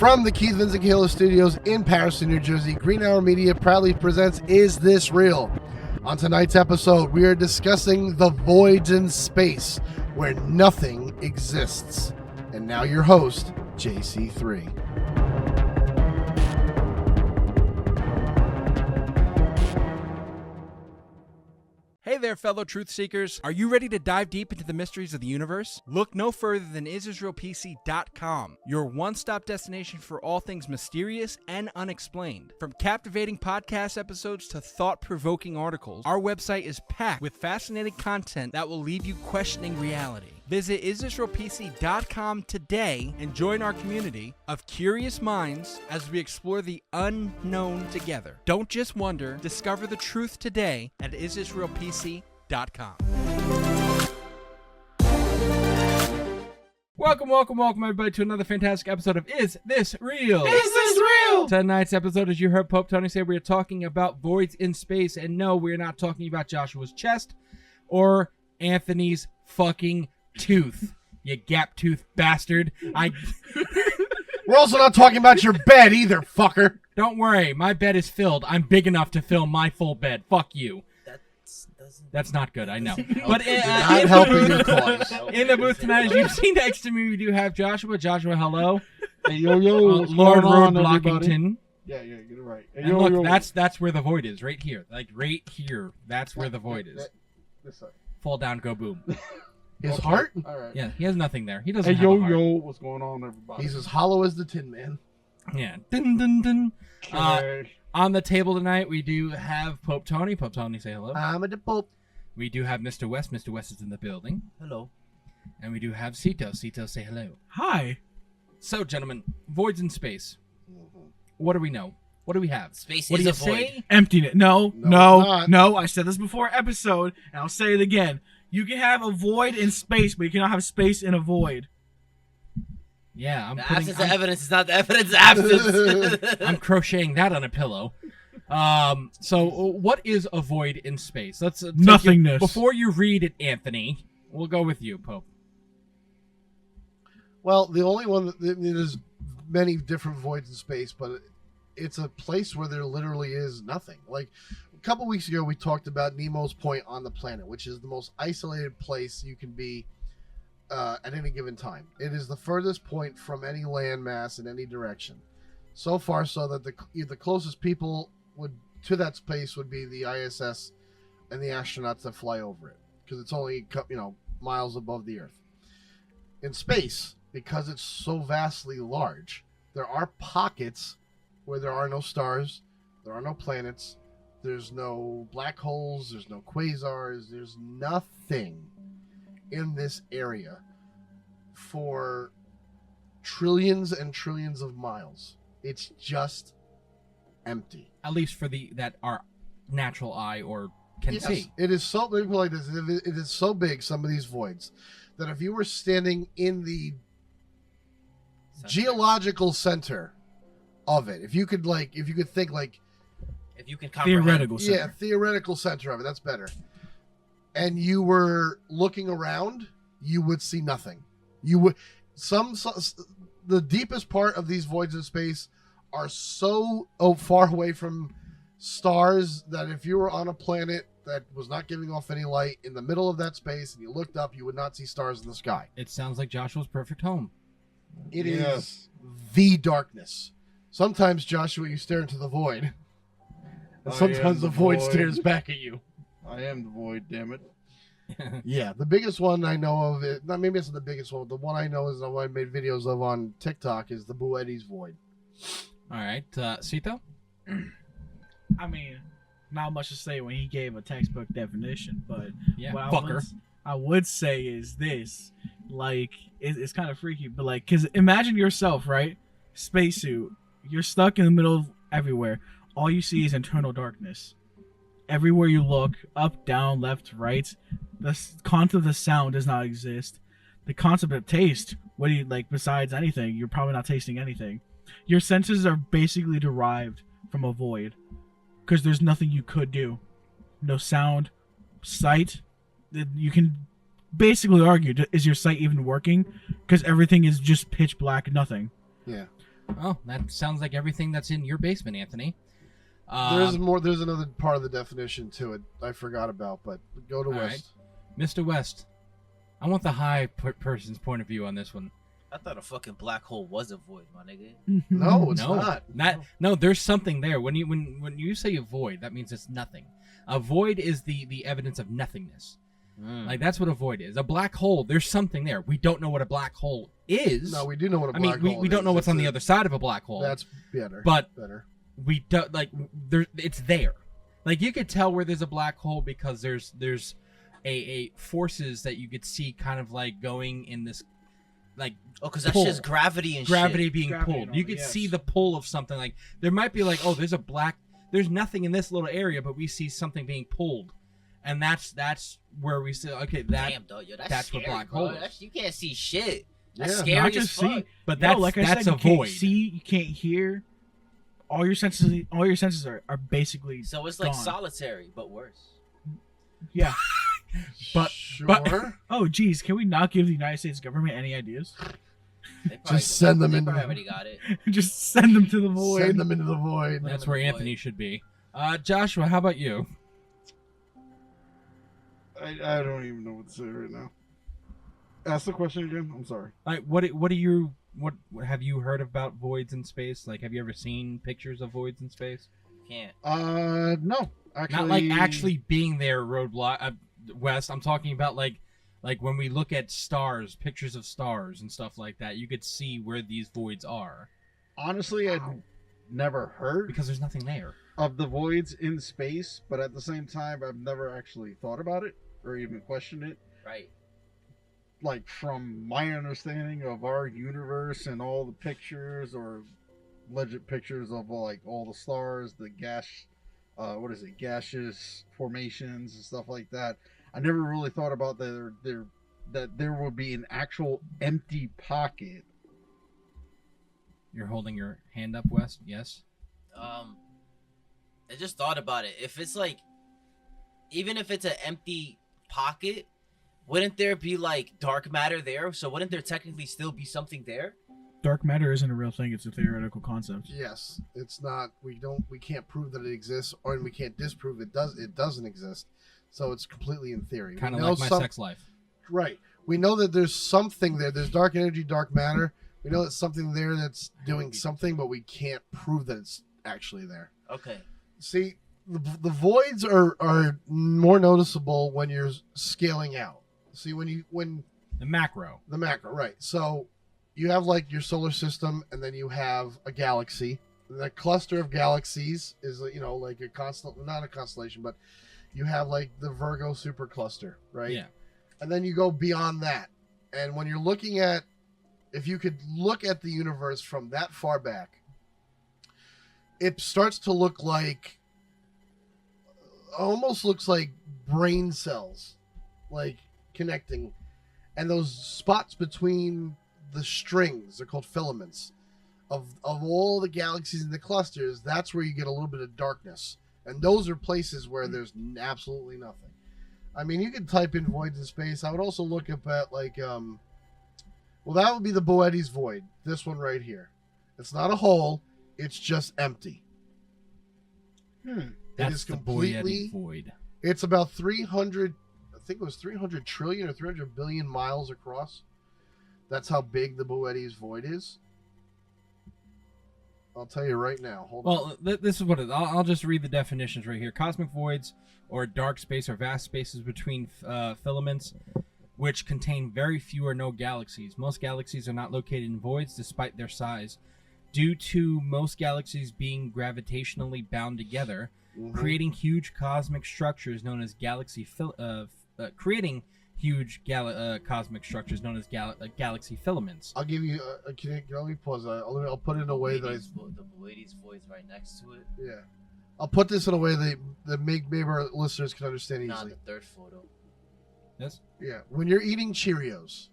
From the Keith Vincent Kayla Studios in Patterson, New Jersey, Green Hour Media proudly presents Is This Real? On tonight's episode, we are discussing the voids in space where nothing exists. And now your host, JC3. Hey there, fellow truth seekers. Are you ready to dive deep into the mysteries of the universe? Look no further than isisrealpc.com, your one-stop destination for all things mysterious and unexplained. From captivating podcast episodes to thought-provoking articles, our website is packed with fascinating content that will leave you questioning reality. Visit isisrealpc.com today and join our community of curious minds as we explore the unknown together. Don't just wonder, discover the truth today at isisrealpc.com. Welcome everybody to another fantastic episode of Is This Real? Is this real? Tonight's episode, as you heard Pope Tony say, we are talking about voids in space, and no, we're not talking about Joshua's chest or Anthony's fucking tooth, you gap-toothed bastard. We're also not talking about your bed either, fucker. Don't worry, my bed is filled. I'm big enough to fill my full bed. Fuck you. That's not good, I know. But not helping your cause. In the booth tonight, as you've seen next to me, we do have Joshua. Joshua, hello. Hey, yo, Lord Road Blockington. Yeah, get it right. Hey, And look, that's where the void is, right here. Like, right here. That's where the void is. This side. Fall down, go boom. His heart? All right. Yeah, he has nothing there. He doesn't Hey, have a heart. yo, what's going on, everybody? He's as hollow as the Tin Man. Yeah. Dun, dun, dun. Okay. On the table tonight, we do have Pope Tony. Pope Tony, say hello. I'm a Pope. We do have Mr. West. Mr. West is in the building. Hello. And we do have Cito. Cito, say hello. Hi. So, gentlemen, voids in space. What do we know? What do we have? Space What do is you a void. say? Emptiness. No, No, it's not. I said this before episode, and I'll say it again. You can have a void in space, but you cannot have space in a void. Yeah, The absence of evidence is not the evidence of absence. I'm crocheting that on a pillow. So what is a void in space? Let's take Nothingness. Before you read it, Anthony, we'll go with you, Pope. Well, the only one, there's many different voids in space, but it's a place where there literally is nothing. Like a couple weeks ago, we talked about Nemo's Point on the planet, which is the most isolated place you can be at any given time. It is the furthest point from any landmass in any direction. So far, so that the closest people to that space would be the ISS and the astronauts that fly over it, because it's only miles above the Earth. In space, because it's so vastly large, there are pockets where there are no stars, there are no planets, there's no black holes, there's no quasars, there's nothing in this area for trillions and trillions of miles. It's just empty. At least for that our natural eye or can see. It is so big like this. It is so big, some of these voids, that if you were standing in the geological center of it, if you could think like If you can comprehend. Theoretical center. yeah, theoretical center of it, that's better. And you were looking around, you would see nothing. You would the deepest part of these voids in space are so far away from stars that if you were on a planet that was not giving off any light in the middle of that space and you looked up, you would not see stars in the sky. It sounds like Joshua's perfect home. It Yes. is the darkness. Sometimes, Joshua, you stare into the void. And I sometimes am the the void void. stares back at you. I am the void, damn it. Yeah, the biggest one I know of, maybe it's not the biggest one, the one I know is the one I made videos of on TikTok is the Boetti's void. All right, Cito? I mean, not much to say when he gave a textbook definition, but Yeah, what fucker. I would say is this: like, it's kind of freaky, but like, cause imagine yourself, right? Spacesuit, you're stuck in the middle of everywhere. All you see is internal darkness. Everywhere you look, up, down, left, right, the concept of the sound does not exist. The concept of taste, what do you like? Besides anything, you're probably not tasting anything. Your senses are basically derived from a void, because there's nothing you could do. No sound, sight. You can basically argue, is your sight even working? Because everything is just pitch black, nothing. Yeah. Oh, that sounds like everything that's in your basement, Anthony. There's more. There's another part of the definition to it I forgot about, but go to All West. Mr. West, I want the high person's point of view on this one. I thought a fucking black hole was a void, my nigga. No, it's no, not. No, there's something there. When you say a void, that means it's nothing. A void is the evidence of nothingness. Like that's what a void is. A black hole, there's something there. We don't know what a black hole is. No, we do know what a black hole is. We don't know what's on the other side of a black hole. That's better. But better. We don't it's there. Like you could tell where there's a black hole because there's a forces that you could see kind of like going in this like because that's pull. just gravity and gravity shit. being pulled. You could see the pull of something. Like there might be like, oh, there's nothing in this little area, but we see something being pulled, and that's where we say, okay, damn, dog, yo, that's what scary, black bro. hole is. You can't see shit. That's Yeah. scary Not as just fuck. see, But yo, that's like I that's said, a you can't void. see, you can't hear. All your senses are basically So it's like gone. solitary, but worse. Yeah. But- Sure. Oh, geez, can we not give the United States government any ideas? They probably, Just send them they into probably the, already got it. Just send them to the void. send them into the void. That's Another where void. Anthony should be. Joshua, how about you? I don't even know what to say right now. Ask the question again. I'm sorry. Like, what have you heard about voids in space? Like, have you ever seen pictures of voids in space? Can't. No. Actually, Not like actually being there, Roadblock West. I'm talking about like when we look at stars, pictures of stars and stuff like that. You could see where these voids are honestly, I'd never heard because there's nothing there. of the voids in space, but at the same time, I've never actually thought about it or even questioned it. Right. Like from my understanding of our universe and all the pictures or legit pictures of like all the stars, the gaseous formations and stuff like that. I never really thought about that there would be an actual empty pocket. You're holding your hand up, West. Yes. I just thought about it. If it's like, even if it's an empty pocket, wouldn't there be like dark matter there? So wouldn't there technically still be something there? Dark matter isn't a real thing; it's a theoretical concept. Yes, it's not. We can't prove that it exists, or we can't disprove it doesn't exist. So it's completely in theory. Kind of We know like my sex life. Right. We know that there's something there. There's dark energy, dark matter. We know that something there that's doing something, but we can't prove that it's actually there. Okay. See, the voids are more noticeable when you're scaling out. See, when The macro. the macro, right? So you have like your solar system, and then you have a galaxy. The cluster of galaxies is like not a constellation, but you have like the Virgo supercluster, right? Yeah. And then you go beyond that, and when you're looking at, if you could look at the universe from that far back, it starts to look like, almost looks like brain cells, like connecting, and those spots between the strings are called filaments of all the galaxies in the clusters. That's where you get a little bit of darkness, and those are places where there's absolutely nothing. I mean, you can type in voids in space. I would also look up at like well, that would be the Boetes void, this one right here. It's not a hole, it's just empty. That's is the completely- Boyeti void. It's about 300, I think it was 300 trillion or 300 billion miles across. That's how big the Boetes void is. I'll tell you right now. Hold on. Well, this is what it is. I'll just read the definitions right here. Cosmic voids, or dark space, are vast spaces between filaments which contain very few or no galaxies. Most galaxies are not located in voids despite their size. Due to most galaxies being gravitationally bound together, Mhm. creating huge cosmic structures known as galaxy cosmic structures known as galaxy filaments. I'll give you. Let me pause. I'll put it in a way that The Boetes void's right next to it. yeah. I'll put this in a way that maybe our listeners can understand Not easily. the third photo. Yes. Yeah, when you're eating Cheerios,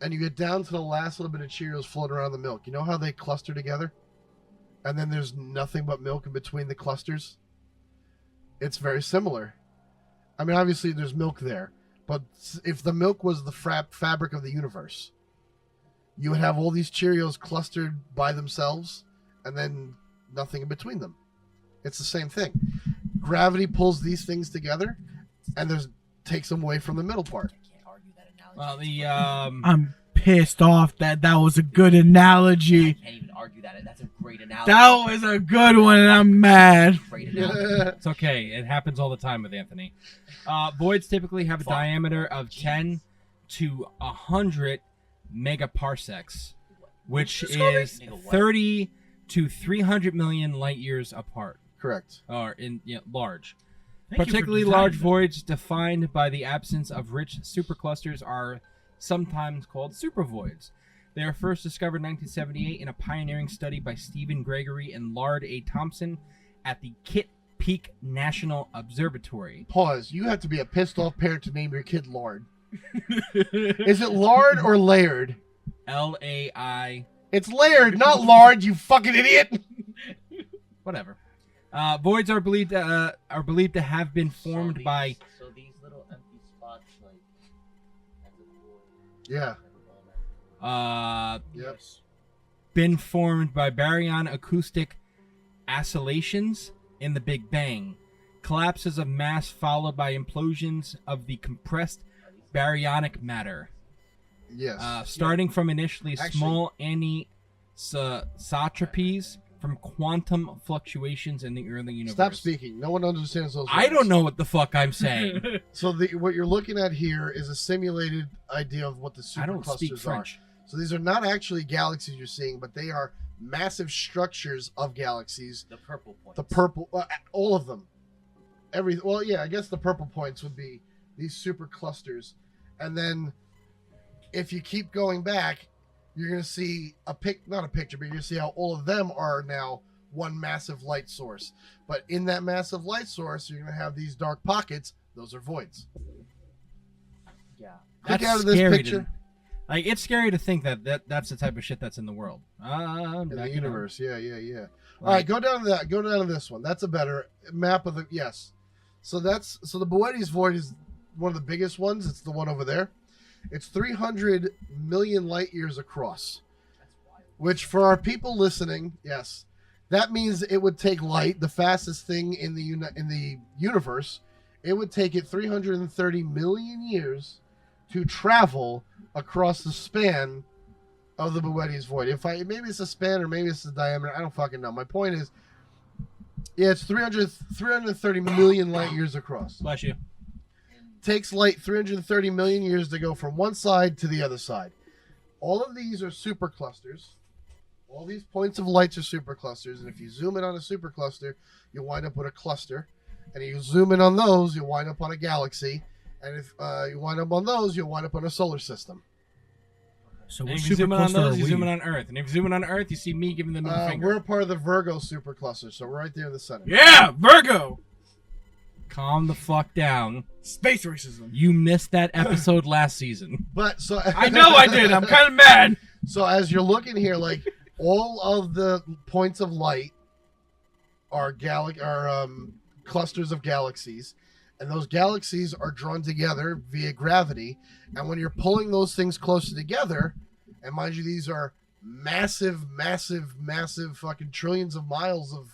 and you get down to the last little bit of Cheerios floating around the milk, you know how they cluster together, and then there's nothing but milk in between the clusters. It's very similar. I mean, obviously there's milk there, but if the milk was the fabric of the universe, you would have all these Cheerios clustered by themselves and then nothing in between them. It's the same thing. Gravity pulls these things together and takes them away from the middle part. I can't argue that analogy. Well, the I'm pissed off that was a good analogy. I can't even argue that. That's a great analogy. That was a good one, and I'm mad. Great analogy. it's okay. It happens all the time with Anthony. Voids typically have a diameter of 10 to 100 megaparsecs, which is 30 to 300 million light years apart, Correct. or large. Thank you for Particularly designing large that. voids defined by the absence of rich superclusters are sometimes called supervoids. They were first discovered in 1978 in a pioneering study by Stephen Gregory and Lard A. Thompson at the Kitt Peak National Observatory. Pause. You have to be a pissed off parent to name your kid Lard. Is it Lard or Laird? LAI, It's Laird, not Lard, you fucking idiot. whatever. Voids are believed to have been formed by. So these little empty spots, like, as a void. Yeah. Yep. Yes. Been formed by baryon acoustic oscillations in the Big Bang, collapses of mass followed by implosions of the compressed baryonic matter, Yes. starting from initially Actually- small anisotropies from quantum fluctuations in the early universe. Stop speaking. No one understands those words. I don't know what the fuck I'm saying. So what you're looking at here is a simulated idea of what the I don't speak superclusters are. French. So these are not actually galaxies you're seeing, but they are massive structures of galaxies. The purple points. The purple, all of them. I guess the purple points would be these superclusters. And then if you keep going back, you're going to see not a picture, but you're going to see how all of them are now one massive light source. But in that massive light source, you're going to have these dark pockets. Those are voids. Yeah. Click That's out of this scary picture. Like, it's scary to think that's the type of shit that's in the world. In the Back universe. Yeah. All Like- right, go down to that. Go down to this one. That's a better map of the. Yes. So the Boetes void is one of the biggest ones. It's the one over there. It's 300 million light years across, which for our people listening, yes, that means it would take light, the fastest thing in the universe. It would take it 330 million years to travel across the span of the Boetes void. Maybe it's a span or maybe it's the diameter. I don't fucking know. My point is, yeah, it's 330 million light years across. Bless you. Takes light 330 million years to go from one side to the other side. All of these are superclusters. All these points of lights are superclusters, and if you zoom in on a supercluster, you wind up with a cluster. And if you zoom in on those, you wind up on a galaxy. And if you wind up on those, you'll wind up on a solar system. So And what if you zoom in on supercluster those, are you we? zoom in on Earth. And if you zoom in on Earth, you see me giving the middle finger. We're a part of the Virgo supercluster, so we're right there in the center. Yeah, Virgo. Calm the fuck down. Space racism. You missed that episode last season. But so I know I did. I'm kind of mad. So as you're looking here, like all of the points of light are clusters of galaxies, and those galaxies are drawn together via gravity. And when you're pulling those things closer together, and mind you, these are massive fucking trillions of miles of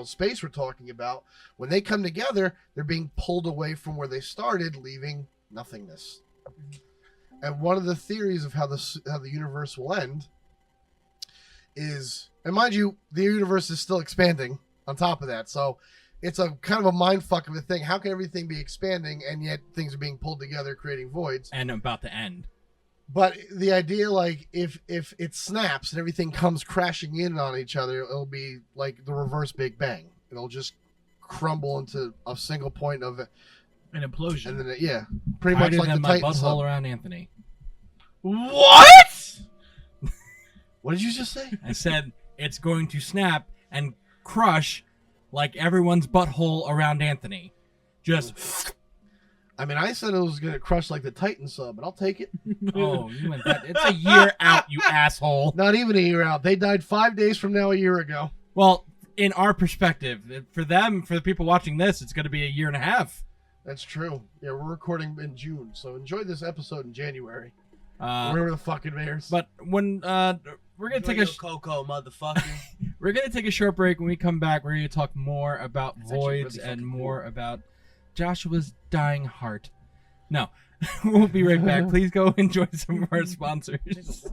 space we're talking about. When they come together, they're being pulled away from where they started, leaving nothingness. And one of the theories of how the universe will end is, and mind you, the universe is still expanding on top of that. So it's a kind of a mind fuck of a thing. How can everything be expanding and yet things are being pulled together, creating voids? And about to end. But the idea, like, if it snaps and everything comes crashing in on each other, it'll be like the reverse Big Bang. It'll just crumble into a single point of it. An implosion. And then, pretty much Harder like the than my Titan butthole sub. around Anthony. What? What did you just say? I said it's going to snap and crush like everyone's butthole around Anthony. Just, I mean, I said it was going to crush like the Titan sub, but I'll take it. oh, you went that. It's a year out, you asshole. Not even a year out. They died 5 days from now a year ago. Well, in our perspective, for them, for the people watching this, it's going to be a year and a half. That's true. Yeah, we're recording in June, so enjoy this episode in January. Wherever the fuck it matters. But when we're gonna take Coco, motherfucker. we're gonna take a short break. When we come back, we're gonna talk more about It's actually voids really and fucking more about Joshua's dying heart. No, we'll be right back. Please go enjoy some of our sponsors.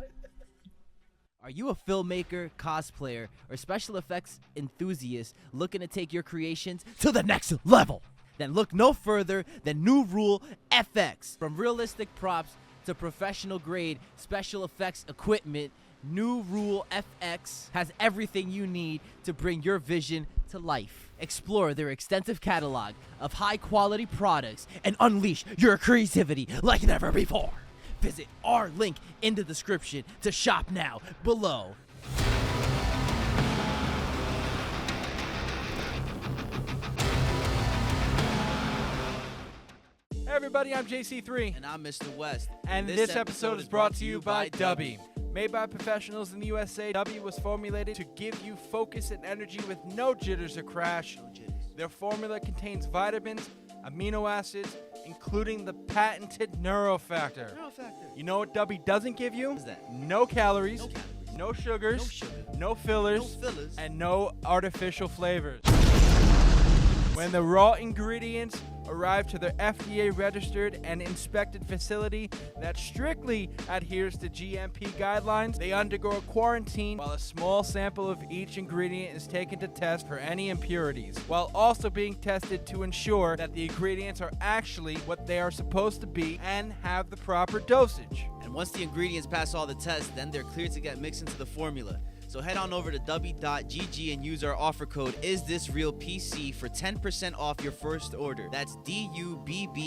Are you a filmmaker, cosplayer, or special effects enthusiast looking to take your creations to the next level? Then look no further than New Rule FX. From realistic props to professional grade special effects equipment, New Rule FX has everything you need to bring your vision to life. Explore their extensive catalog of high-quality products and unleash your creativity like never before. Visit our link in the description to shop now below. Hey everybody, I'm JC3. And I'm Mr. West. And this episode is brought to you by Dubby. Made by professionals in the USA, Dubby was formulated to give you focus and energy with no jitters or crash. Their formula contains vitamins, amino acids, including the patented neurofactor. You know what Dubby doesn't give you? What is that? No calories, No calories. no sugars, No sugar. no fillers, No fillers. and no artificial flavors. When the raw ingredients arrive to their FDA-registered and inspected facility that strictly adheres to GMP guidelines, they undergo a quarantine while a small sample of each ingredient is taken to test for any impurities, while also being tested to ensure that the ingredients are actually what they are supposed to be and have the proper dosage. And once the ingredients pass all the tests, then they're cleared to get mixed into the formula. So head on over to dubby.gg and use our offer code IsThisRealPC for 10% off your first order. That's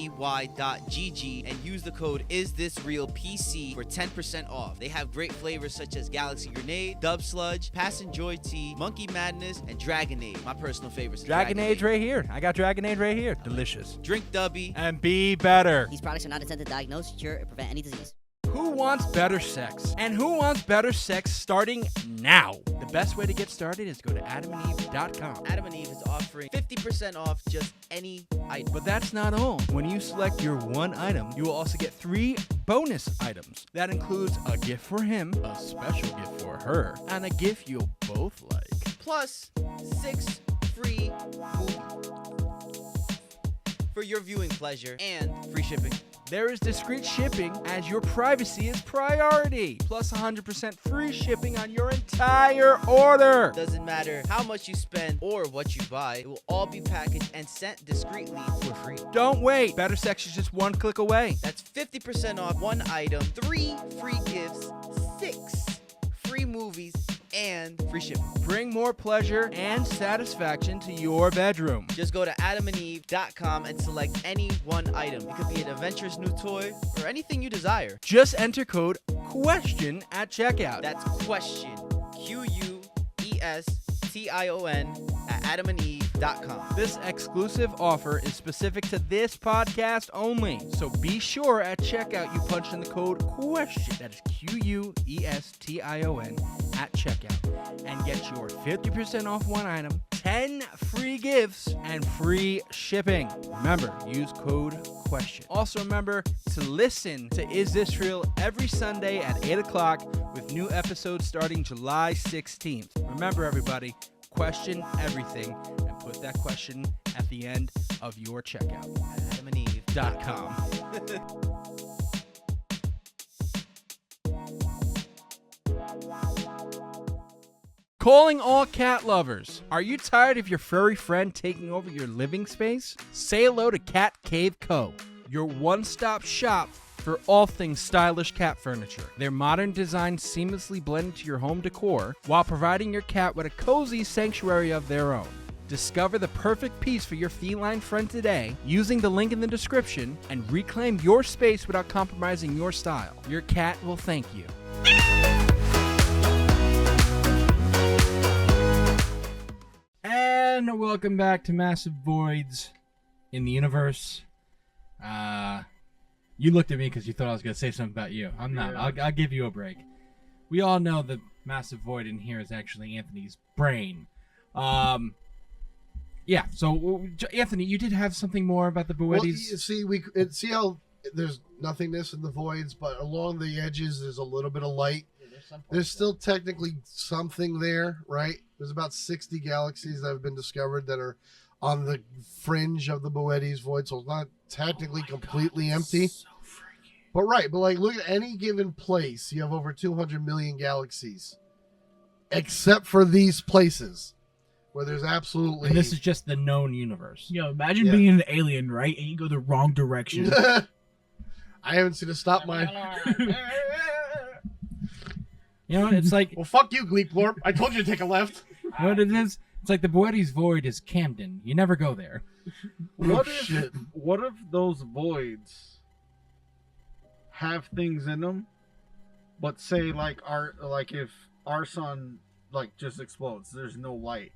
DUBBY.GG and use the code IsThisRealPC for 10% off. They have great flavors such as Galaxy Grenade, Dub Sludge, Passion Joy Tea, Monkey Madness, and Dragonade. My personal favorites. Dragonade right here. I got Dragonade right here. Delicious. Drink Dubby. And be better. These products are not intended to diagnose, cure, or prevent any disease. Who wants better sex? And who wants better sex starting now? The best way to get started is go to adamandeve.com. Adam and Eve is offering 50% off just any item. But that's not all. When you select your one item, you will also get 3 bonus items. That includes a gift for him, a special gift for her, and a gift you'll both like. Plus 6 free movies for your viewing pleasure and free shipping. There is discreet shipping as your privacy is priority. Plus 100% free shipping on your entire order. Doesn't matter how much you spend or what you buy, it will all be packaged and sent discreetly for free. Don't wait. Better sex is just one click away. That's 50% off one item, 3 free gifts, 6 free movies, and free shipping. Bring more pleasure and satisfaction to your bedroom. Just go to adamandeve.com and select any one item. It could be an adventurous new toy or anything you desire. Just enter code QUESTION at checkout. That's question, QUESTION at adamandeve.com. This exclusive offer is specific to this podcast only. So be sure at checkout you punch in the code QUESTION. That is QUESTION at checkout. And get your 50% off one item, 10 free gifts, and free shipping. Remember, use code QUESTION. Also remember to listen to Is This Real every Sunday at 8 o'clock with new episodes starting July 16th. Remember everybody, question everything and put that question at the end of your checkout at adamandeve.com. Calling all cat lovers. Are you tired of your furry friend taking over your living space? Say hello to Cat Cave Co., your one-stop shop for all things stylish cat furniture. Their modern design seamlessly blend into your home decor while providing your cat with a cozy sanctuary of their own. Discover the perfect piece for your feline friend today using the link in the description and reclaim your space without compromising your style. Your cat will thank you. And welcome back to Massive Voids in the Universe. You looked at me because you thought I was going to say something about you. I'm not. Yeah. I'll give you a break. We all know the massive void in here is actually Anthony's brain. Yeah, so Anthony, you did have something more about the Well, Boetes. see how there's nothingness in the voids, but along the edges there's a little bit of light. Yeah, there's some There's parts still technically something there, right? There's about 60 galaxies that have been discovered that are on the fringe of the Boetes void, so it's not technically completely empty. So freaky. But right, but like look at any given place, you have over 200 million galaxies, except for these places where there's absolutely. And this is just the known universe. Yo, imagine Yeah. being an alien, right? And you go the wrong direction. I haven't seen a stop mine. You know, it's like Well, fuck you, Gleeplorp. I told you to take a left. what it is. It's like the Boetes void is Camden. You never go there. What Oh, if shit. what if those voids have things in them, but say like if our sun like just explodes, there's no light.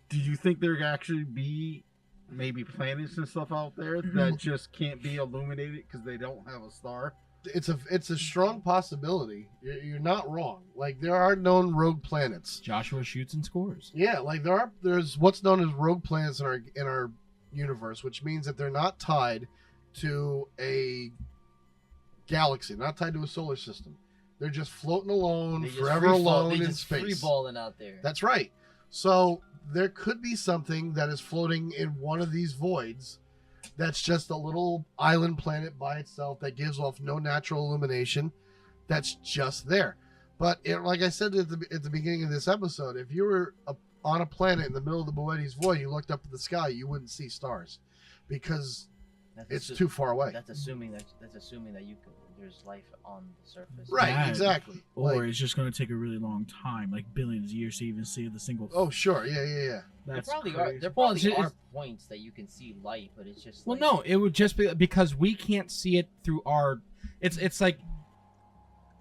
Do you think there could actually be maybe planets and stuff out there that just can't be illuminated because they don't have a star? It's a strong possibility. You're not wrong. Like there are known rogue planets. Joshua shoots and scores. Yeah, like there's what's known as rogue planets in our universe, which means that they're not tied to a galaxy, not tied to a solar system. They're just floating alone, They just forever free fall- alone they in just space. free balling out there. That's right. So there could be something that is floating in one of these voids that's just a little island planet by itself that gives off no natural illumination. That's just there. But like I said at the beginning of this episode, if you were on a planet in the middle of the Boetes void, you looked up at the sky, you wouldn't see stars because That's it's assu- too far away. That's assuming that there's life on the surface. Right, That- exactly. Or Like, it's just going to take a really long time, like billions of years to even see the single. oh, sure. Yeah. There That's probably crazy. there Well, probably it's- are points that you can see light, but it's just Well, like, no, it would just be because we can't see it through our. It's like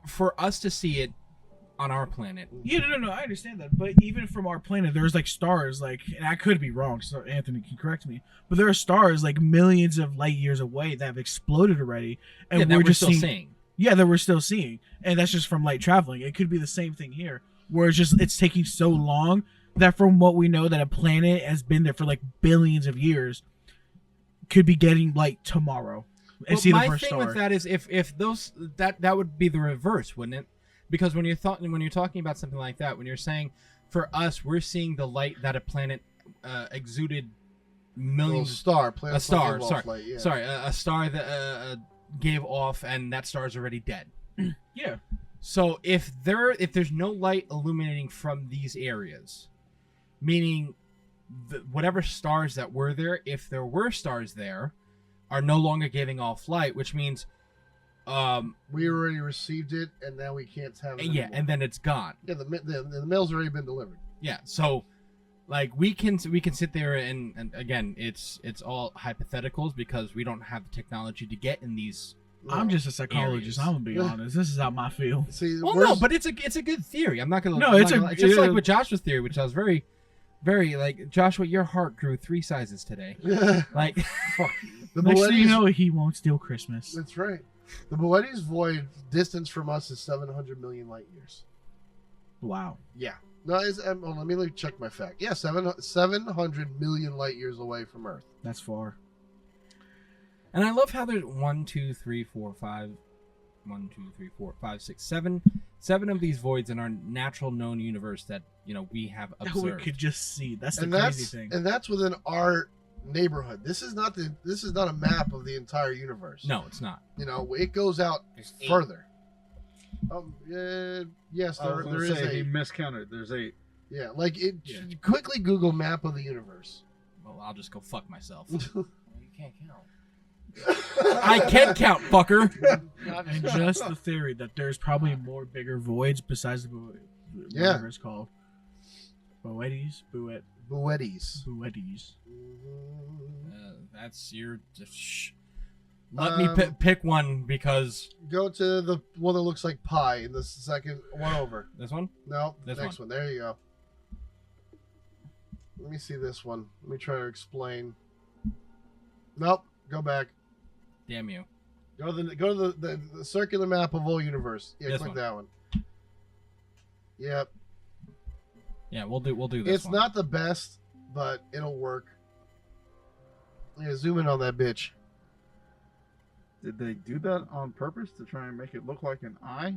for us to see it on our planet. Yeah, no, I understand that. But even from our planet, there's like stars, like, and I could be wrong, so Anthony can correct me. But there are stars like millions of light years away that have exploded already, and Yeah, that we're we're just still seeing. seeing. Yeah, that we're still seeing, and that's just from light traveling. It could be the same thing here, where it's taking so long that from what we know that a planet has been there for like billions of years, could be getting light tomorrow and Well, see the my first thing star. with that is if those that would be the reverse, wouldn't it? Because when you're talking about something like that, when you're saying for us, we're seeing the light that a planet exuded little millions. star. A star, sorry, Light, yeah. sorry, a star that gave off, and that star's already dead. Yeah. So if there's no light illuminating from these areas, meaning whatever stars that were there, if there were stars there, are no longer giving off light, which means We already received it, and now we can't have it. yeah, anymore. and then it's gone. Yeah, the mail's already been delivered. Yeah, so like we can sit there and again, it's all hypotheticals because we don't have the technology to get in these. I'm just a psychologist. Areas. I'm gonna be honest. This is how I feel. See, Well, where's- no, but it's a good theory. I'm not gonna. No, I'm it's not a- gonna- just like yeah. with Joshua's theory, which I was very, very like Joshua. Your heart grew 3 sizes today. Like, the Next thing you Boetes- know, he won't steal Christmas. That's right. The Boetes void distance from us is 700 million light years. Wow. Yeah. No, let me check my fact. Yeah, 700 million light years away from Earth. That's far. and I love how there's 1, 2, 3, 4, 5, 1, 2, 3, 4, 5, 6, 7 of these voids in our natural known universe that we have That we observed. could just see. That's the And crazy that's thing. and that's within our neighborhood. This is not a map of the entire universe. No, it's not. It goes out There's 8. further. Yes, I was there gonna is say, he 8. miscounted. There's 8. Yeah, like it. Yeah. Quickly Google map of the universe. Well, I'll just go fuck myself. You can't count. I can count, fucker. And just the theory that there's probably more bigger voids besides the Yeah. whatever it's called. Boetes? Boetes. Boetes. That's your. Let me pick one because Go to the one that looks like pie in the second one over. this one. No, This next one. There you go. Let me see this one. Let me try to explain. Nope. Go back. Damn you. Go to the circular map of all universe. Yeah, This click one. that one. Yep. Yeah, we'll do this. It's one. not the best, but it'll work. Yeah, zoom in on that bitch. Did they do that on purpose to try and make it look like an eye?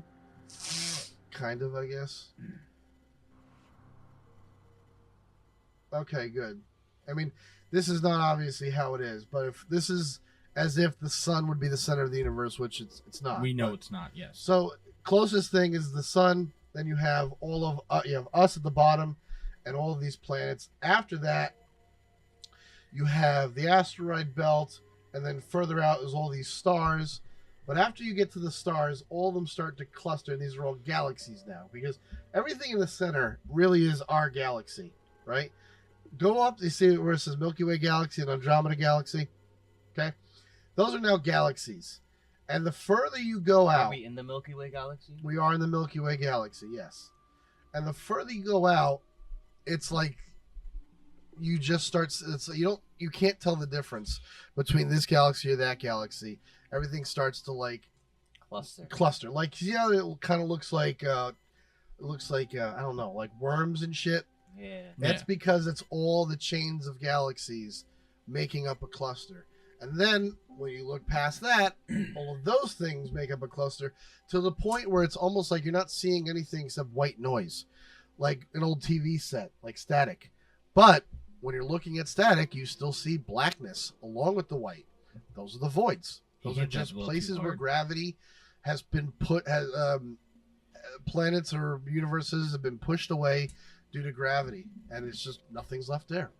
Kind of, I guess. Okay, good. I mean, this is not obviously how it is, but if this is as if the sun would be the center of the universe, which it's not. We know but- it's not. Yes. So closest thing is the sun. Then you have you have us at the bottom, and all of these planets. After that, you have the asteroid belt, and then further out is all these stars. But after you get to the stars, all of them start to cluster, and these are all galaxies now, because everything in the center really is our galaxy, right? Go up, you see where it says Milky Way Galaxy and Andromeda Galaxy. Okay, those are now galaxies, and the further you go Are out, we in the Milky Way galaxy? we are in the Milky Way Galaxy, yes. And the further you go out, it's like you just start. You can't tell the difference between this galaxy or that galaxy. Everything starts to like Cluster. Like it kind of looks like I don't know, like worms and shit. Yeah. That's because it's all the chains of galaxies making up a cluster. And then when you look past that, all of those things make up a cluster to the point where it's almost like you're not seeing anything except white noise, like an old TV set, like static. But when you're looking at static, you still see blackness along with the white. Those are the voids. Those You are hit that just a little too places where hard. gravity has been planets or universes have been pushed away due to gravity, and it's just nothing's left there.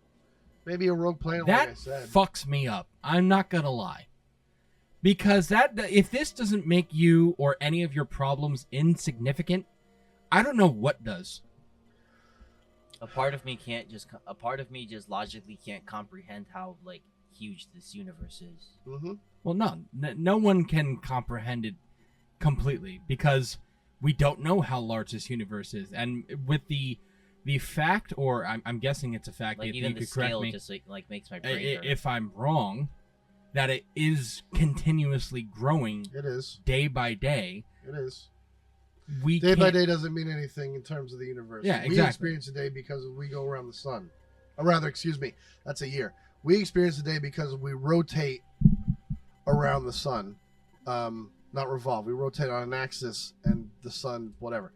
Maybe a rogue planet, That like I said. fucks me up. I'm not gonna lie, because if this doesn't make you or any of your problems insignificant, I don't know what does. A part of me just logically can't comprehend how like huge this universe is. Mm-hmm. Well, no one can comprehend it completely because we don't know how large this universe is, and with the fact, or I'm guessing it's a fact. Like if even you the could correct scale me, just like makes my brain hurt. if I'm wrong, that it is continuously growing It is. day by day. It is. We Day by can't- day doesn't mean anything in terms of the universe. Yeah, We exactly. experience a day because we go around the sun. Or rather, excuse me, that's a year. We experience a day because we rotate around the sun. Not revolve. We rotate on an axis and the sun, whatever.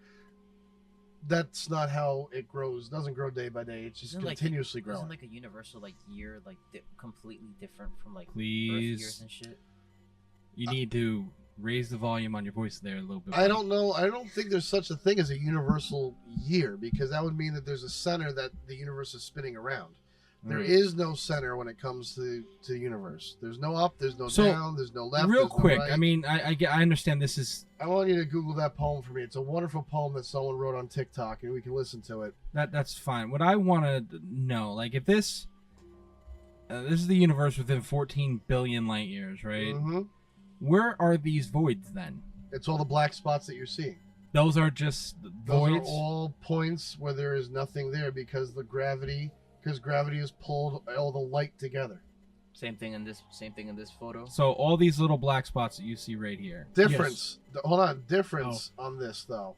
That's not how it grows. It doesn't grow day by day. It's just Isn't, like, continuously growing. Isn't like a universal like year like completely different from like Earth Please. years and shit? You need to raise the volume on your voice there a little bit. I don't know. I don't think there's such a thing as a universal year, because that would mean that there's a center that the universe is spinning around. There is no center when it comes to the universe. There's no up, there's no So, down, there's no left. Real there's no quick, right. I mean, I understand this is I want you to Google that poem for me. It's a wonderful poem that someone wrote on TikTok, and we can listen to it. that's fine. What I want to know, like, if this is the universe within 14 billion light years, right? hmm Where are these voids then? It's all the black spots that you're seeing. Those are just Those voids. are all points where there is nothing there because gravity has pulled all the light together. Same thing in this photo. So all these little black spots that you see right here. Difference. Hold on. Difference on this though.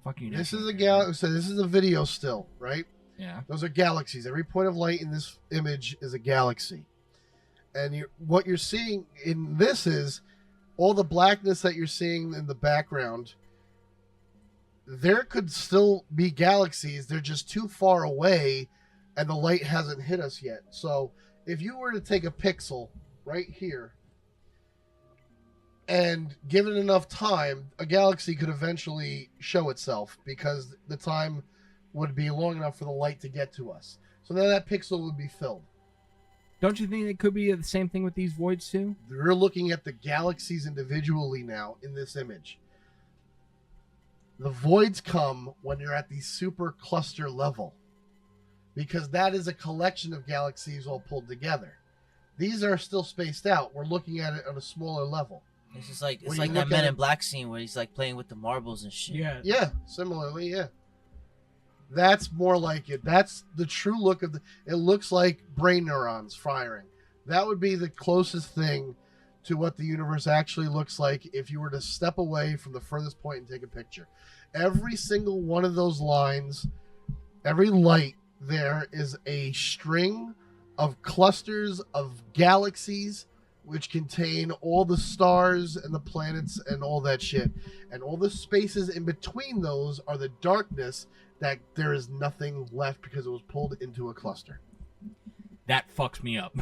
Fuck you. This Nick. is a so this is a video still, right? Yeah. Those are galaxies. Every point of light in this image is a galaxy. And what you're seeing in this is all the blackness that you're seeing in the background. There could still be galaxies. They're just too far away and the light hasn't hit us yet. So if you were to take a pixel right here and give it enough time, a galaxy could eventually show itself because the time would be long enough for the light to get to us. So then that pixel would be filled. Don't you think it could be the same thing with these voids too? We're looking at the galaxies individually now in this image. The voids come when you're at the super cluster level, because that is a collection of galaxies all pulled together. These are still spaced out. We're looking at it on a smaller level. It's just like When it's you like look that Men at in it- Black scene where he's like playing with the marbles and shit. Yeah. Yeah, similarly, yeah. That's more like it. That's the true look of it looks like brain neurons firing. That would be the closest thing to what the universe actually looks like if you were to step away from the furthest point and take a picture. Every single one of those lines, every light there is a string of clusters of galaxies which contain all the stars and the planets and all that shit. And all the spaces in between those are the darkness that there is nothing left because it was pulled into a cluster. That fucks me up.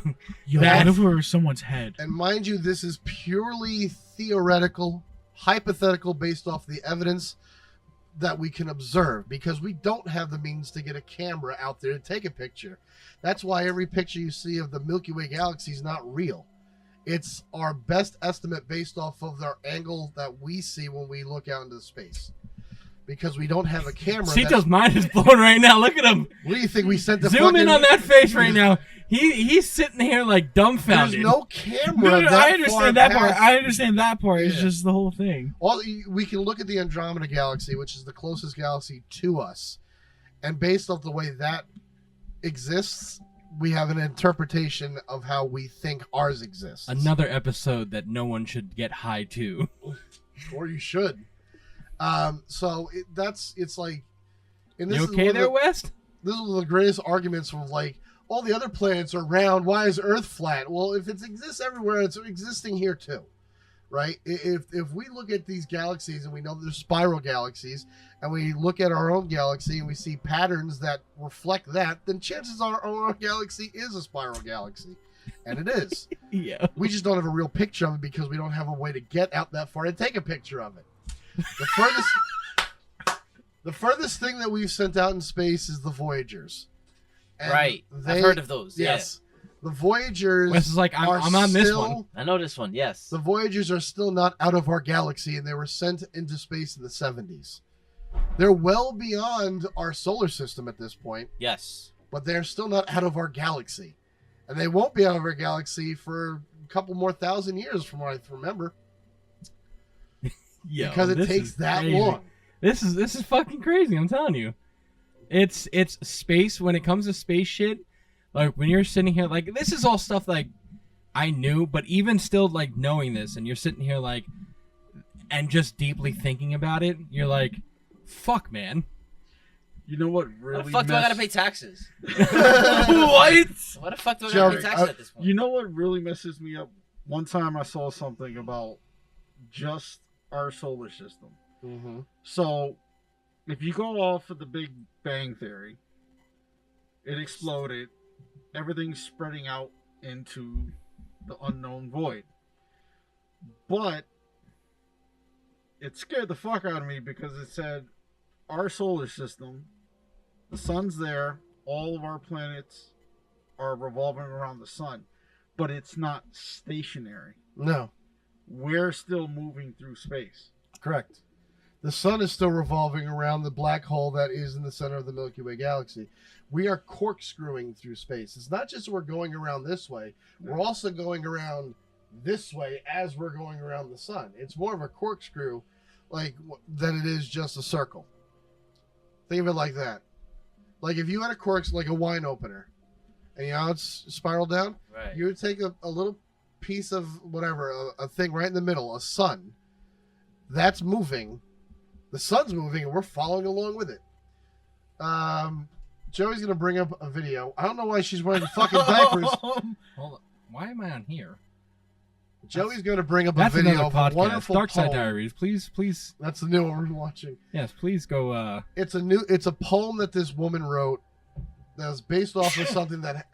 Yo, what if it were someone's head? And mind you, this is purely theoretical, hypothetical, based off the evidence that we can observe, because we don't have the means to get a camera out there to take a picture. That's why every picture you see of the Milky Way galaxy is not real. It's our best estimate based off of our angle that we see when we look out into space. Because we don't have a camera. Cito's mind is blown right now. Look at him. What do you think we sent the Zoom in on that face right now. He's sitting here like dumbfounded. There's no camera. No, I understand that part. past. I understand that part. It's Yeah. just the whole thing. We can look at the Andromeda galaxy, which is the closest galaxy to us, and based off the way that exists, we have an interpretation of how we think ours exists. Another episode that no one should get high to. Or you should. So it's like. And this You is okay one there, of the, West? This is one of the greatest arguments from like all the other planets are round. Why is Earth flat? Well, if it exists everywhere, it's existing here too, right? If we look at these galaxies and we know there's spiral galaxies, and we look at our own galaxy and we see patterns that reflect that, then chances are our own galaxy is a spiral galaxy, and it is. Yeah. We just don't have a real picture of it because we don't have a way to get out that far to take a picture of it. The furthest thing that we've sent out in space is the Voyagers. And Right. I've heard of those. Yes. The Voyagers Wes is like, I'm on this one. Yeah. I know this one. Yes. The Voyagers are still not out of our galaxy, and they were sent into space in the 70s. They're well beyond our solar system at this point, Yes. but they're still not out of our galaxy. And they won't be out of our galaxy for a couple more thousand years from what I remember. Yo, Because it this takes is that crazy. long. This is fucking crazy. I'm telling you, it's space. When it comes to space shit, like when you're sitting here, like this is all stuff like I knew, but even still, like knowing this, and you're sitting here like, and just deeply thinking about it, you're like, fuck, man. You know what Why really the fuck do I gotta mess- pay taxes? What? Why the fuck do I gotta pay taxes at this point? You know what really messes me up? One time I saw something about just our solar system. Mm-hmm. So, if you go off of the Big Bang Theory, it exploded, everything's spreading out into the unknown void. But it scared the fuck out of me because it said our solar system, the sun's there, all of our planets are revolving around the sun, but it's not stationary. No, We're still moving through space. correct. The sun is still revolving around the black hole that is in the center of the Milky Way galaxy. We are corkscrewing through space. It's not just we're going around this way. We're also going around this way as we're going around the sun. It's more of a corkscrew than it is just a circle. Think of it like that. Like if you had a corks, like a wine opener, and you know it's spiraled down, Right. you would take a little piece of whatever, a thing right in the middle, a sun. That's moving. The sun's moving, and we're following along with it. Joey's gonna bring up a video. I don't know why she's wearing fucking diapers. Hold on. Why am I on here? Joey's gonna bring up a That's video another of a podcast. wonderful Dark Side poem. Diaries. Please. That's the new one we're watching. Yes, please go. It's a poem that this woman wrote that was based off of something that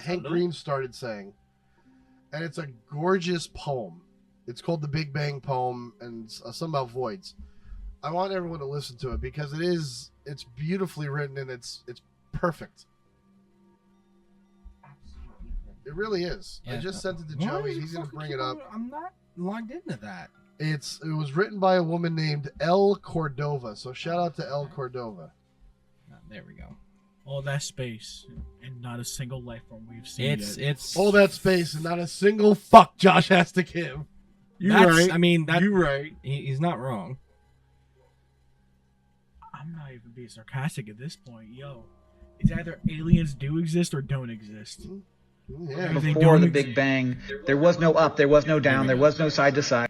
Hank Green started saying, and it's a gorgeous poem. It's called the Big Bang Poem, and it's something about voids. I want everyone to listen to it because it's beautifully written and it's perfect. It really is. I Yeah. just sent it to Why Joey. does it He's gonna fucking bring keep it up. on- I'm not logged into that. It was written by a woman named El Cordova. So shout out to El Cordova. There we go. All that space and not a single life form we've seen yet. It's All that space and not a single fuck Josh has to give. You're That's- right. I mean, that You're right. he's not wrong. I'm not even being sarcastic at this point. Yo, it's either aliens do exist or don't exist. Yeah. Everything Before don't the exist. Big Bang, there was no up, there was no down, there was no side to side.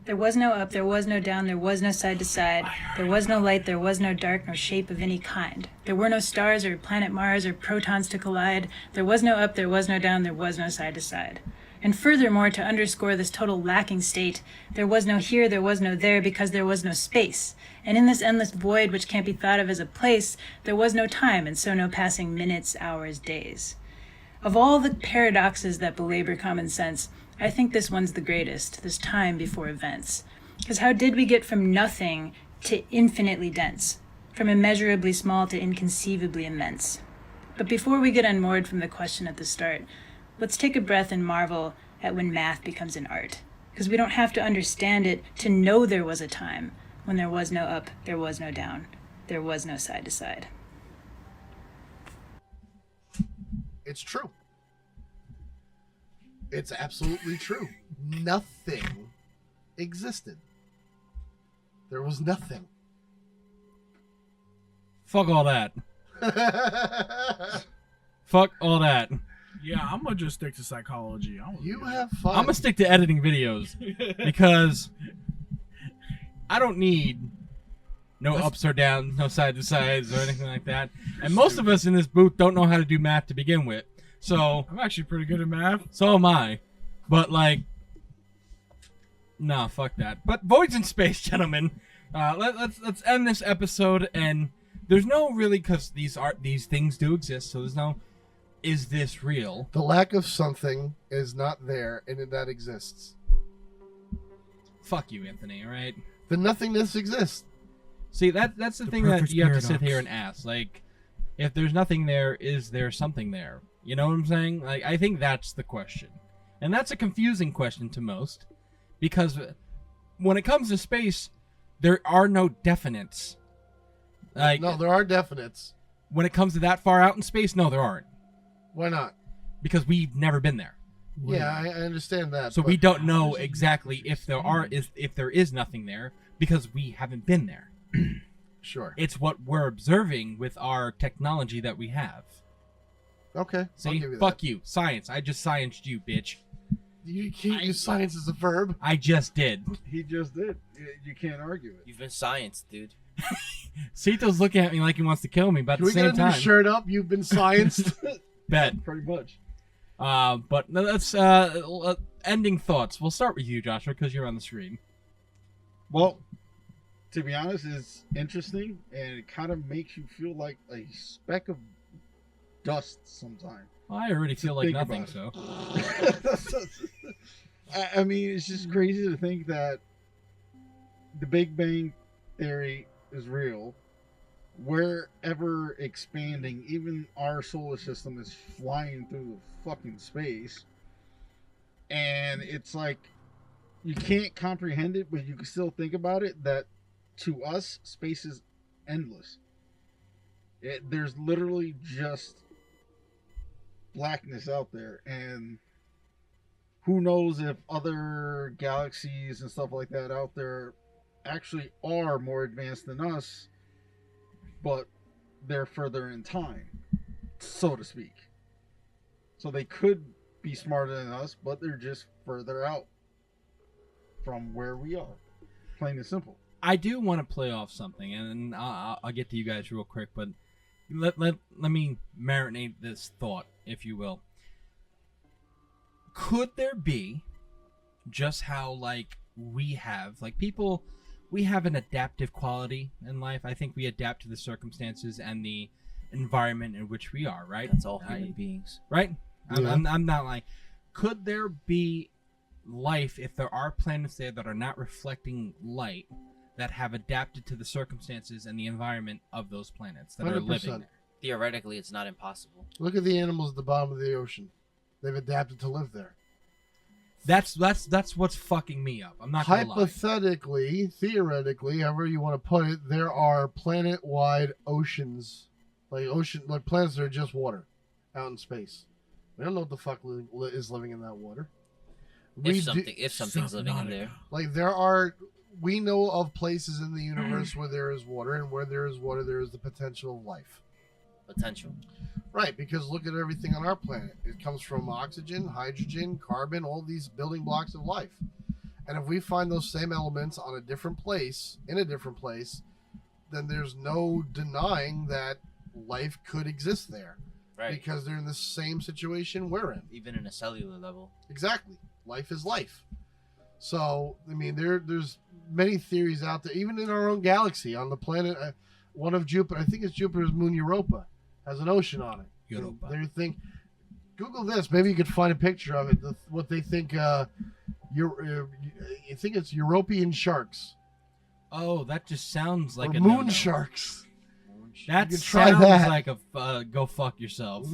There was no up, there was no down, there was no side to side. There was no light, there was no dark, nor shape of any kind. There were no stars or planet Mars or protons to collide. There was no up, there was no down, there was no side to side. And furthermore, to underscore this total lacking state, there was no here, there was no there, because there was no space. And in this endless void, which can't be thought of as a place, there was no time, and so no passing minutes, hours, days. Of all the paradoxes that belabor common sense, I think this one's the greatest, this time before events. Because how did we get from nothing to infinitely dense, from immeasurably small to inconceivably immense? But before we get unmoored from the question at the start, let's take a breath and marvel at when math becomes an art. Because we don't have to understand it to know there was a time when there was no up, there was no down, there was no side to side. It's true. It's absolutely true. Nothing existed. There was nothing. Fuck all that. Fuck all that. Yeah, I'm gonna just stick to psychology. You have fun. I'm gonna stick to editing videos because I don't need no ups or downs, no side to sides or anything like that. And most of us in this booth don't know how to do math to begin with. So I'm actually pretty good at math. So am I. But like, nah, fuck that. But voids in space, gentlemen. Let's end this episode. And there's no really, because these things do exist. So there's no, is this real? The lack of something is not there, and that exists. Fuck you, Anthony. All right. The nothingness exists. See, that's the thing that you have to sit here and ask. Like, if there's nothing there, is there something there? You know what I'm saying? Like, I think that's the question. And that's a confusing question to most. Because when it comes to space, there are no definites. Like, no, there are definites. When it comes to that far out in space, no, there aren't. Why not? Because we've never been there. Yeah, I understand that. So we don't know exactly if there is nothing there because we haven't been there. Sure. It's what we're observing with our technology that we have. Okay. See, fuck you. Science. I just scienced you, bitch. You can't use science as a verb. I just did. He just did. You can't argue it. You've been scienced, dude. Sito's looking at me like he wants to kill me, but at the same time... Can we get a new shirt up? You've been scienced? Bet. Pretty much. But let's ending thoughts. We'll start with you, Joshua, because you're on the stream. Well, to be honest, it's interesting, and it kind of makes you feel like a speck of dust sometimes. Well, I already feel like nothing, so. I mean, it's just crazy to think that the Big Bang Theory is real. We're ever expanding. Even our solar system is flying through fucking space. And it's like, you can't comprehend it, but you can still think about it, that to us, space is endless. There's literally just blackness out there, and who knows if other galaxies and stuff like that out there actually are more advanced than us, but they're further in time, so to speak. So they could be smarter than us, but they're just further out from where we are. Plain and simple. I do want to play off something, and I'll get to you guys real quick, but let me marinate this thought, if you will. Could there be, just how, like, we have, like, people, we have an adaptive quality in life. I think we adapt to the circumstances and the environment in which we are, right? That's all human beings. Right? Yeah. I'm not like, could there be life if there are planets there that are not reflecting light that have adapted to the circumstances and the environment of those planets that are living 100%. there? Theoretically, it's not impossible. Look at the animals at the bottom of the ocean. They've adapted to live there. That's what's fucking me up. I'm not gonna lie. Hypothetically, theoretically, however you want to put it, there are planet-wide oceans, like planets that are just water out in space. We don't know what the fuck is living in that water. If something's living in there. Like we know of places in the universe where there is water, and where there is water, there is the potential of life. Potential. Right, because look at everything on our planet. It comes from oxygen, hydrogen, carbon, all these building blocks of life. And if we find those same elements on a different place, in a different place, then there's no denying that life could exist there. Right. because they're in the same situation we're in. Even in a cellular level. Exactly. Life is life. So, I mean, there's many theories out there, even in our own galaxy, on the planet, one of Jupiter, I think it's Jupiter's moon Europa, has an ocean on it. Europa. They think, Google this, maybe you could find a picture of it, what they think, you think it's European sharks. Oh, that just sounds like or a moon no-no. sharks. That You could try sounds that. like a go fuck yourself.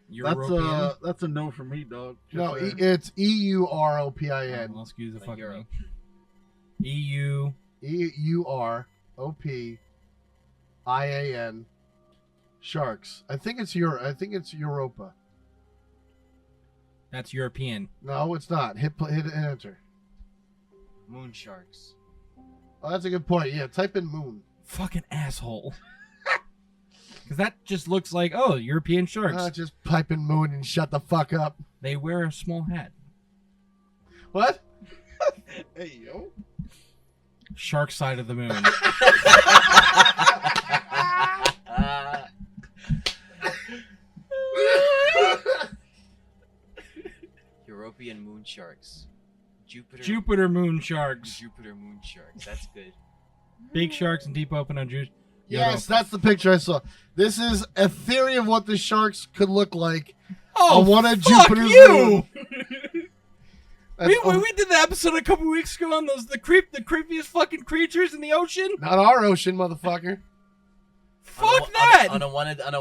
European? That's a no for me, dog. No, Just it's EUROPIN. Well, excuse the Like fuck Europe. me. EU. EUROPIAN. Sharks. I think it's Europa. That's European. No, it's not. Hit enter. Moon sharks. Oh, that's a good point. Yeah, type in moon. Fucking asshole. Because that just looks like, oh, European sharks. Just pipe in moon and shut the fuck up. They wear a small hat. What? Hey, yo. Shark side of the moon. European moon sharks. Jupiter moon sharks. Jupiter moon sharks. That's good. Big sharks and deep open on Jupiter. Yes, that's the picture I saw. This is a theory of what the sharks could look like Oh, on one of fuck Jupiter's you! moon. We did the episode a couple weeks ago on the creepiest fucking creatures in the ocean. Not our ocean, motherfucker. Fuck that! On a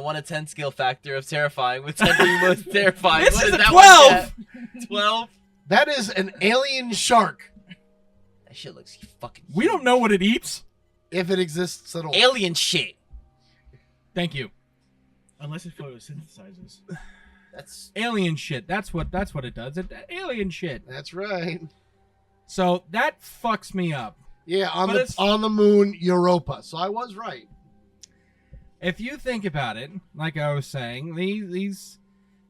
1 to 10 scale factor of terrifying, with 10 being most terrifying. This what is a that 12! one at? 12? That is an alien shark. That shit looks fucking We don't know what it eats. If it exists at all. alien shit. Thank you. Unless it photosynthesizes. That's Alien shit. That's what it does. Alien shit. That's right. So that fucks me up. Yeah, But it's- on the moon Europa. So I was right. If you think about it, like I was saying, these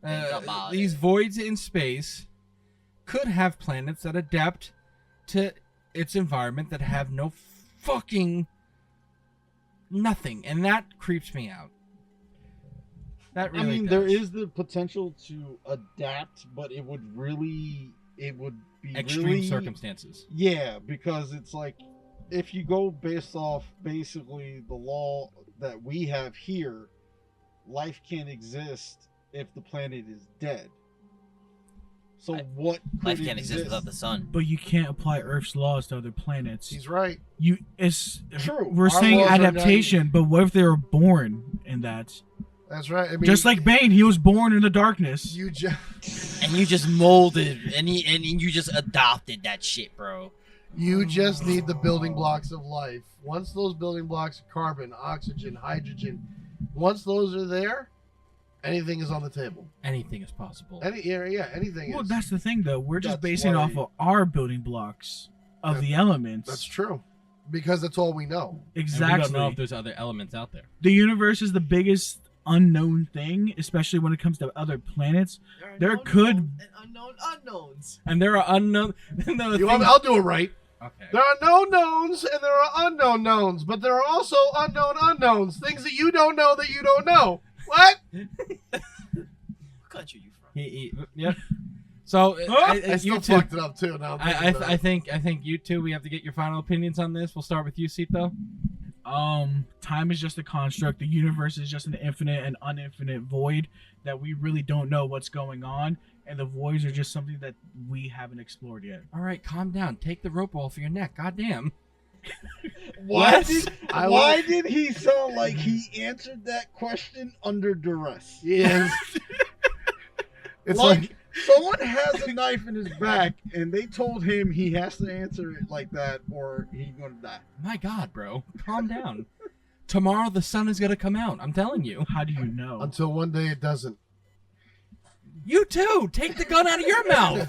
about these it. voids in space could have planets that adapt to its environment that have no fucking nothing, and that creeps me out. That really I mean, does. there is the potential to adapt, but it would be extreme really, circumstances. Yeah, because it's like if you go based off basically the law that we have here, life can't exist if the planet is dead. So what could life can't exist without the sun. But you can't apply Earth's laws to other planets. He's right. It's True. We're Our saying laws are adaptation, but what if they were born in that? That's right. I mean, Just like Bane, he was born in the darkness. you just And you just molded and you just adopted that shit, bro. you just need the building blocks of life. Once those building blocks, carbon, oxygen, hydrogen, once those are there, anything is on the table. Anything is possible. Anything Well, is. that's the thing, though. We're just That's basing it why- off of our building blocks of That- the elements. That's true. Because that's all we know. And Exactly. we don't know if there's other elements out there. The universe is the biggest unknown thing, especially when it comes to other planets. There could- unknown unknowns. And there are unknown. I'll do it right. Okay. There are known knowns and there are unknown knowns, but there are also unknown unknowns. Things that you don't know that you don't know. What? What country you from? Yep. So I you still two, fucked it up too. Now I'm thinking about it. I think you two. We have to get your final opinions on this. We'll start with you, Sito. Time is just a construct. The universe is just an infinite and uninfinite void that we really don't know what's going on, and the voids are just something that we haven't explored yet. All right, calm down. Take the rope off your neck. Goddamn. Why I did he sound like he answered that question under duress? Yes. It's like someone has a knife in his back and they told him he has to answer it like that or he's gonna die. My God, bro, calm down. Tomorrow the sun is gonna come out. I'm telling you. How do you know? until one day it doesn't. You too. Take the gun out of your mouth,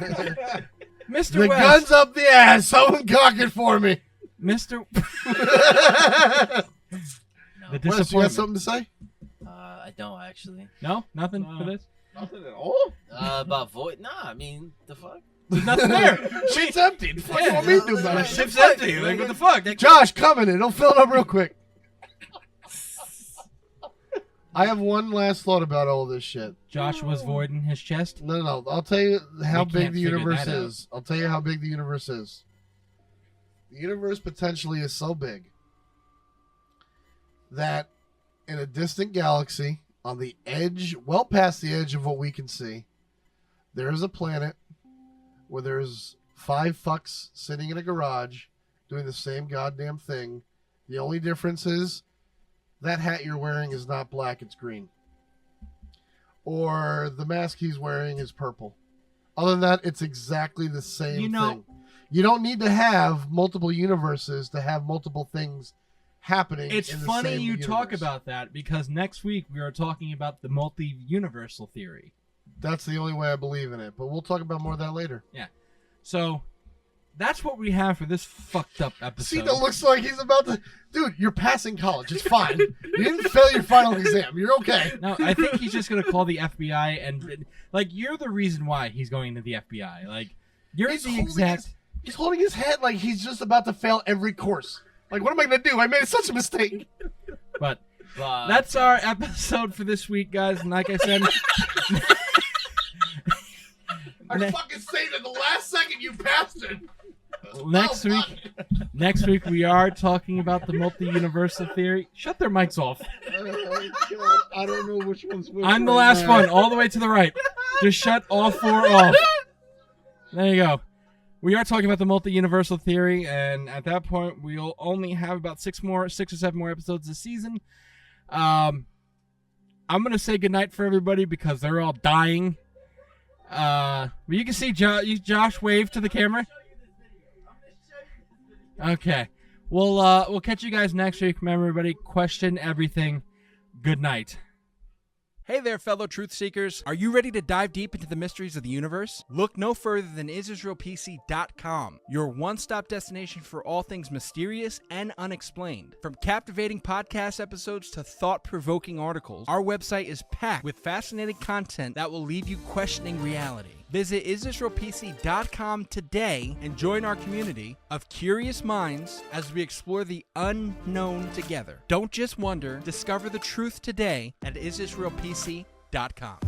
Mr. The West. gun's up the ass. Someone cock it for me. Mr. Wes, The you got disappointment. something to say? I don't actually. No, nothing for this. Nothing at all? About void? Nah, I mean, the fuck? There's nothing there. Shit's empty. The fuck you want me to do about The it? ship's empty. Like what the fuck? Josh, come in. It'll fill it up real quick. I have one last thought about all this shit. Josh was voiding his chest. No. I'll tell you how We big can't the figure universe that out. is. I'll tell you how big the universe is. The universe potentially is so big that in a distant galaxy, on the edge, well past the edge of what we can see, there is a planet where there's 5 fucks sitting in a garage doing the same goddamn thing. The only difference is that hat you're wearing is not black, it's green. Or the mask he's wearing is purple. Other than that, it's exactly the same thing. You don't need to have multiple universes to have multiple things happening. It's in the funny same you universe. talk about that because next week we are talking about the multi-universal theory. That's the only way I believe in it, but we'll talk about more of that later. Yeah. So that's what we have for this fucked up episode. See, that looks like he's about to... Dude, you're passing college. It's fine. You didn't fail your final exam. You're okay. No, I think he's just going to call the FBI and... Like, you're the reason why he's going to the FBI. Like, you're He's the holding exact... He's holding his head like he's just about to fail every course. Like, what am I going to do? I made such a mistake. But that's our episode for this week, guys. And like I said... I fucking saved it the last second, you bastard. Next week we are talking about the multi-universal theory. Shut their mics off. I don't know which one's which. I'm the right last now. one, all the way to the right. Just shut all 4 off. There you go. We are talking about the multi-universal theory, and at that point, we'll only have about 6 or 7 more episodes this season. I'm gonna say goodnight for everybody because they're all dying. But you can see Josh wave to the camera. Okay. We'll catch you guys next week. Remember, everybody, question everything. Good night. Hey there, fellow truth seekers. Are you ready to dive deep into the mysteries of the universe? Look no further than isisraelpc.com, your one-stop destination for all things mysterious and unexplained. From captivating podcast episodes to thought-provoking articles, our website is packed with fascinating content that will leave you questioning reality. Visit isisraelpc.com today and join our community of curious minds as we explore the unknown together. Don't just wonder, discover the truth today at isisraelpc.com.